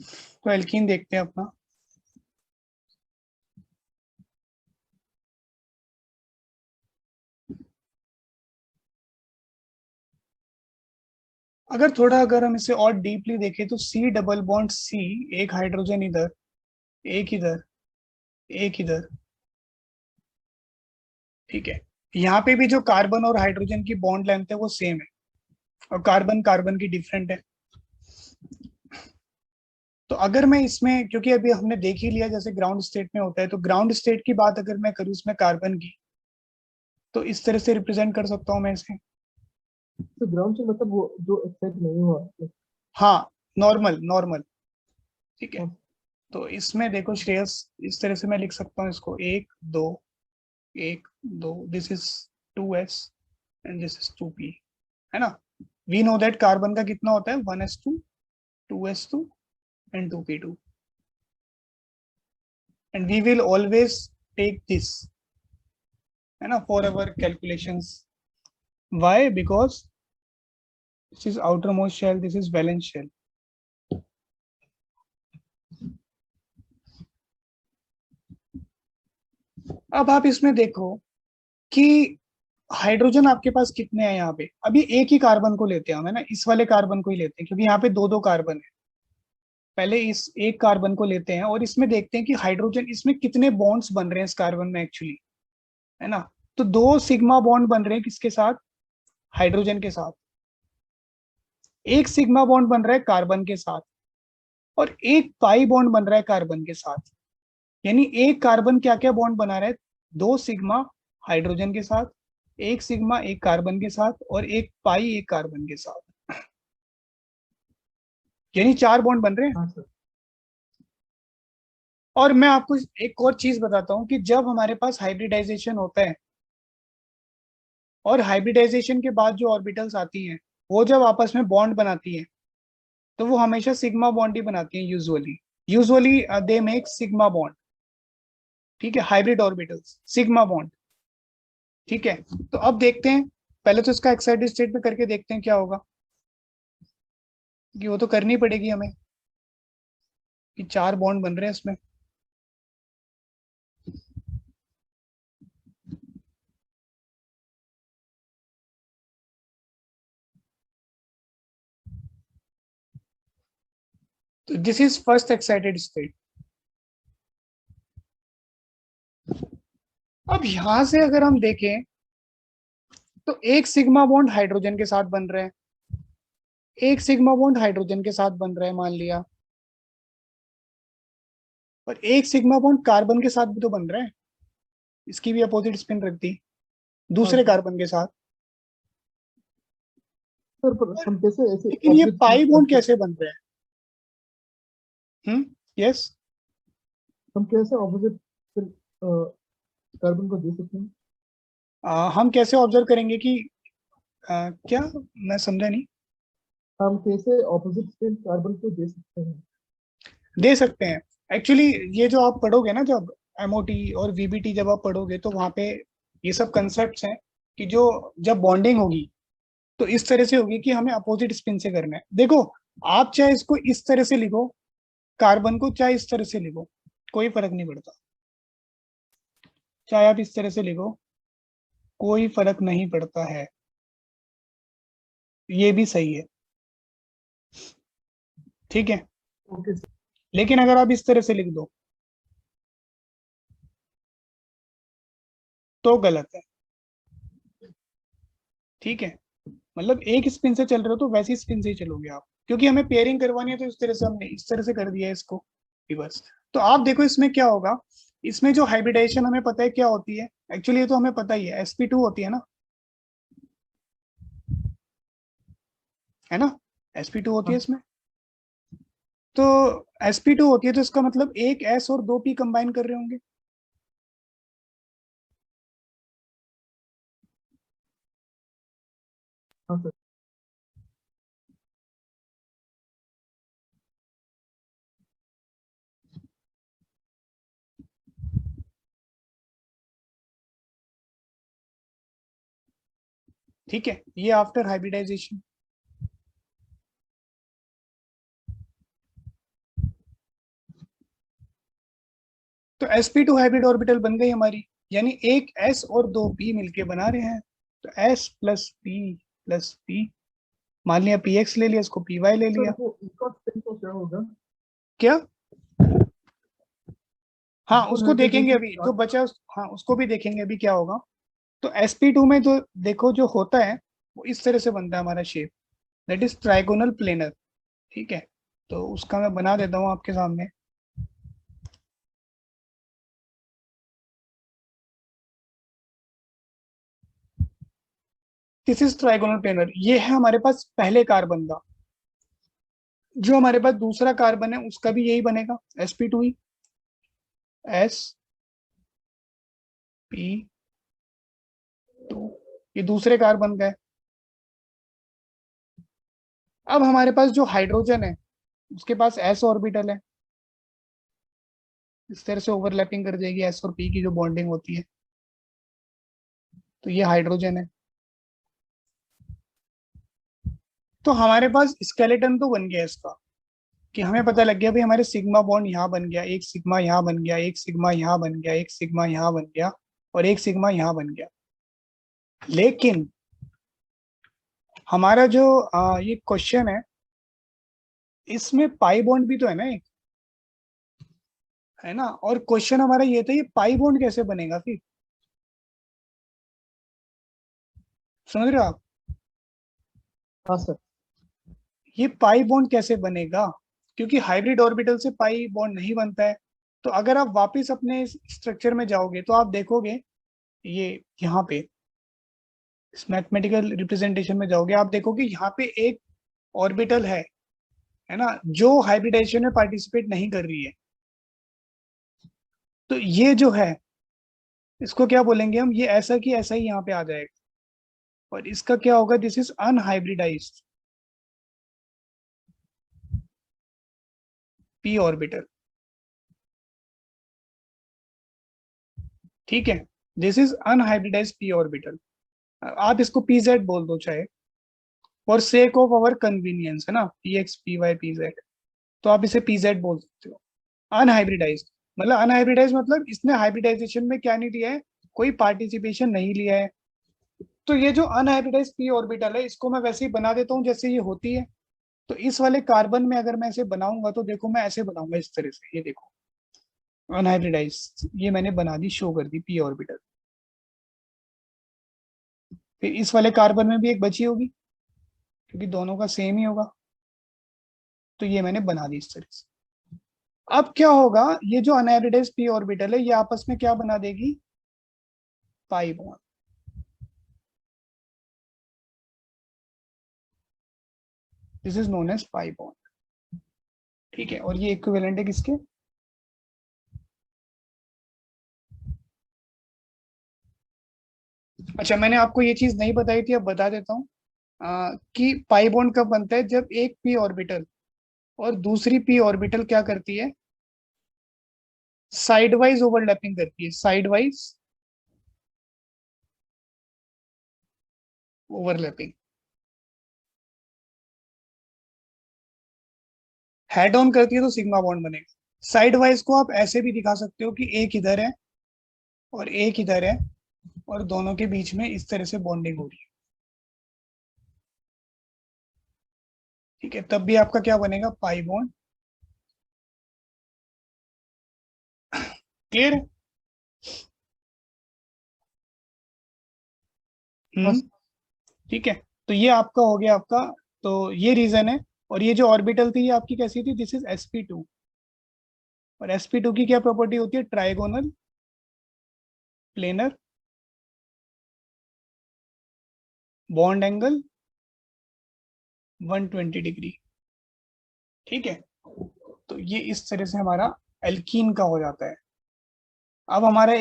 तो एल्कीन देखते हैं अपना। अगर हम इसे और डीपली देखें तो सी डबल बॉन्ड सी, एक हाइड्रोजन इधर, एक इधर, एक इधर, ठीक है। यहाँ पे भी जो कार्बन और हाइड्रोजन की बॉन्ड लेंथ है वो सेम है, और कार्बन कार्बन की डिफरेंट है। तो अगर मैं इसमें, क्योंकि अभी हमने देख ही लिया जैसे ग्राउंड स्टेट में होता है, तो ग्राउंड स्टेट की बात अगर मैं करूँ इसमें कार्बन की, तो इस तरह से रिप्रेजेंट कर सकता हूँ मैं इसे। तो ग्राउंड से मतलब वो जो एक्साइट नहीं हुआ। हाँ, नॉर्मल नॉर्मल, ठीक है। हाँ, तो इसमें देखो श्रेयस, इस तरह से मैं लिख सकता हूँ इसको, एक दो, एक दो, this is 2s and this is 2p, है ना। वी नो दैट कार्बन का कितना होता है, 1s2, 2s2 and 2p2, and we will always take this, है ना, for our calculations. Why? Because this is outer most shell, this is valence shell. अब आप इसमें देखो कि हाइड्रोजन आपके पास कितने हैं यहाँ पे। अभी एक ही कार्बन को लेते हैं हम, है ना, इस वाले कार्बन को ही लेते हैं, क्योंकि यहाँ पे दो दो कार्बन है। पहले इस एक कार्बन को लेते हैं और इसमें देखते हैं कि हाइड्रोजन, इसमें कितने बॉन्ड्स बन रहे हैं इस कार्बन में एक्चुअली, है ना। तो दो सिग्मा बॉन्ड बन रहे हैं किसके साथ, हाइड्रोजन के साथ। एक सिग्मा बॉन्ड बन रहा है कार्बन के साथ, और एक पाई बॉन्ड बन रहा है कार्बन के साथ। यानी एक कार्बन क्या क्या बॉन्ड बना रहा है, दो सिग्मा हाइड्रोजन के साथ, एक सिग्मा एक कार्बन के साथ, और एक पाई एक कार्बन के साथ, यानी चार बॉन्ड बन रहे हैं। हाँ सर। और मैं आपको एक और चीज बताता हूँ कि जब हमारे पास हाइब्रिडाइजेशन होता है, और हाइब्रिडाइजेशन के बाद जो ऑर्बिटल्स आती हैं, वो जब आपस में बॉन्ड बनाती हैं, तो वो हमेशा सिग्मा बॉन्ड ही बनाती हैं usually. Usually they make sigma bond, ठीक है, हाइब्रिड ऑर्बिटल्स सिग्मा बॉन्ड, ठीक है। तो अब देखते हैं, पहले तो इसका एक्साइटेड स्टेट में करके देखते हैं क्या होगा, कि वो तो करनी पड़ेगी हमें, कि चार बॉन्ड बन रहे हैं इसमें। तो this is first excited state. अब यहां से अगर हम देखें तो एक सिग्मा बॉन्ड हाइड्रोजन के साथ बन रहे हैं, एक सिग्मा बॉन्ड हाइड्रोजन के साथ बन रहा है मान लिया, और एक सिग्मा बॉन्ड कार्बन के साथ भी तो बन रहा है, इसकी भी अपोजिट स्पिन रख दी हाँ दूसरे सर। कार्बन के साथ। सर पर और हम कैसे ऐसे लेकिन ये ऑपोजिट पाई बॉन्ड कर। कैसे बन रहे हैं? यस। हम कैसे ऑपोजिट कार्बन को दे सकते हैं। हम कैसे ऑब्जर्व करेंगे कि क्या, मैं समझा नहीं। हम कैसे ऑपोजिट स्पिन कार्बन को दे सकते हैं। दे सकते हैं, एक्चुअली ये जो आप पढ़ोगे ना, जब एमओटी और वीबीटी जब आप पढ़ोगे, तो वहां पे ये सब कंसेप्ट हैं, कि जो जब बॉन्डिंग होगी तो इस तरह से होगी कि हमें अपोजिट स्पिन से करना है। देखो, आप चाहे इसको इस तरह से लिखो कार्बन को, चाहे इस तरह से लिखो, कोई फर्क नहीं पड़ता। चाहे आप इस तरह से लिखो, कोई फर्क नहीं पड़ता है, ये भी सही है, ठीक है। Okay sir. लेकिन अगर आप इस तरह से लिख दो तो गलत है, ठीक है। मतलब एक स्पिन से चल रहे हो तो वैसी स्पिन से ही चलोगे आप, क्योंकि हमें पेयरिंग करवानी है, तो इस तरह से हमने इस तरह से कर दिया है इसको रिवर्स। तो आप देखो इसमें क्या होगा, इसमें जो हाइब्रिडाइजेशन हमें पता है क्या होती है, एक्चुअली ये तो हमें पता ही है, sp2 होती है ना, है ना, sp2 होती है हाँ इसमें। तो sp2 होती है, तो इसका मतलब एक s और दो p कंबाइन कर रहे होंगे। हाँ सर। ठीक है, ये आफ्टर हाइब्रिडाइजेशन। तो sp2 हाइब्रिड ऑर्बिटल बन गई हमारी, यानी एक s और दो p मिलके बना रहे हैं। तो s प्लस p, मान लिया px ले लिया, इसको py ले लिया। सर वो इनका स्पिन तो क्या होगा? क्या? हाँ जो उसको देखेंगे हाइब्रिडाइजेशन अभी, जो स्टार्ट बचा हाँ उसको भी देखेंगे अभी क्या होगा। तो sp2 में जो देखो जो होता है वो इस तरह से बनता है हमारा shape, that is trigonal planar. ठीक है, तो उसका मैं बना देता हूँ आपके सामने। दिस इज ट्राइगोनल प्लेनर, ये है हमारे पास पहले कार्बन का। जो हमारे पास दूसरा कार्बन है उसका भी यही बनेगा, sp2 ही, sp2, ये दूसरे कार्बन का है। अब हमारे पास जो हाइड्रोजन है उसके पास s ऑर्बिटल है, इस तरह से ओवरलैपिंग कर देगी s और p की जो बॉन्डिंग होती है। तो ये हाइड्रोजन है। तो हमारे पास स्केलेटन तो बन गया इसका, कि हमें पता लग गया भाई हमारे सिग्मा बॉन्ड यहाँ बन गया, एक सिग्मा यहाँ बन गया, एक सिग्मा यहाँ बन गया, एक सिग्मा यहाँ बन गया, और एक सिग्मा यहाँ बन गया। लेकिन हमारा जो ये क्वेश्चन है, इसमें पाई बॉन्ड भी तो है ना एक, है ना। और क्वेश्चन हमारा ये था, ये पाई बॉन्ड कैसे बनेगा फिर, समझ रहे हो आप? हाँ सर। ये पाई बॉन्ड कैसे बनेगा, क्योंकि हाइब्रिड ऑर्बिटल से पाई बॉन्ड नहीं बनता है। तो अगर आप वापस अपने स्ट्रक्चर में जाओगे तो आप देखोगे, ये यहाँ पे इस मैथमेटिकल रिप्रेजेंटेशन में जाओगे, आप देखोगे यहाँ पे एक ऑर्बिटल है ना, जो हाइब्रिडाइजेशन में पार्टिसिपेट नहीं कर रही है। तो ये जो है इसको क्या बोलेंगे हम, ये ऐसा कि ऐसा ही यहाँ पे आ जाएगा, और इसका क्या होगा, this is unhybridized p orbital. ठीक है, this is unhybridized p orbital. आप इसको pz बोल दो चाहे, for sake of our convenience, है ना, px py pz, तो आप इसे pz बोल सकते हो। अनहाइब्रिडाइज्ड मतलब, अनहाइब्रिडाइज मतलब इसने हाइब्रिडाइजेशन में क्या नहीं लिया है, कोई पार्टिसिपेशन नहीं लिया है। तो ये जो अनहाइब्रिडाइज p ऑर्बिटल है, इसको मैं वैसे ही बना देता हूँ जैसे ये होती है। तो इस वाले कार्बन में अगर मैं इसे बनाऊंगा तो देखो मैं ऐसे बनाऊंगा इस तरह से, ये देखो अनहाइब्रिडाइज, ये मैंने बना दी, शो कर दी p ऑर्बिटल। फिर इस वाले कार्बन में भी एक बची होगी, क्योंकि दोनों का सेम ही होगा। तो ये मैंने बना दी इस तरह से। अब क्या होगा, ये जो अनहाइब्रिडाइज p ऑर्बिटल है ये आपस में क्या बना देगी, pi bond. This is known as pi bond. ठीक है, और ये इक्विवेलेंट है किसके, अच्छा मैंने आपको ये चीज नहीं बताई थी, अब बता देता हूँ कि पाई बॉन्ड कब बनता है, जब एक p ऑर्बिटल और दूसरी p ऑर्बिटल क्या करती है, साइड वाइज ओवरलैपिंग करती है, side wise overlapping. Head on करती है तो सिग्मा बॉन्ड बनेगा। साइड वाइज को आप ऐसे भी दिखा सकते हो कि एक इधर है और एक इधर है, और दोनों के बीच में इस तरह से बॉन्डिंग हो रही है। ठीक है, तब भी आपका क्या बनेगा, पाई बॉन्ड। क्लियर है? हाँ हम्म। ठीक है, तो ये आपका हो गया आपका, तो ये रीजन है। और ये जो ऑर्बिटल थी ये आपकी कैसी थी, दिस इज sp2। और sp2 की क्या प्रॉपर्टी होती है, trigonal planar, bond angle 120 degree. ठीक है, तो ये इस तरह से हमारा एल्कीन का हो जाता है। अब हमारा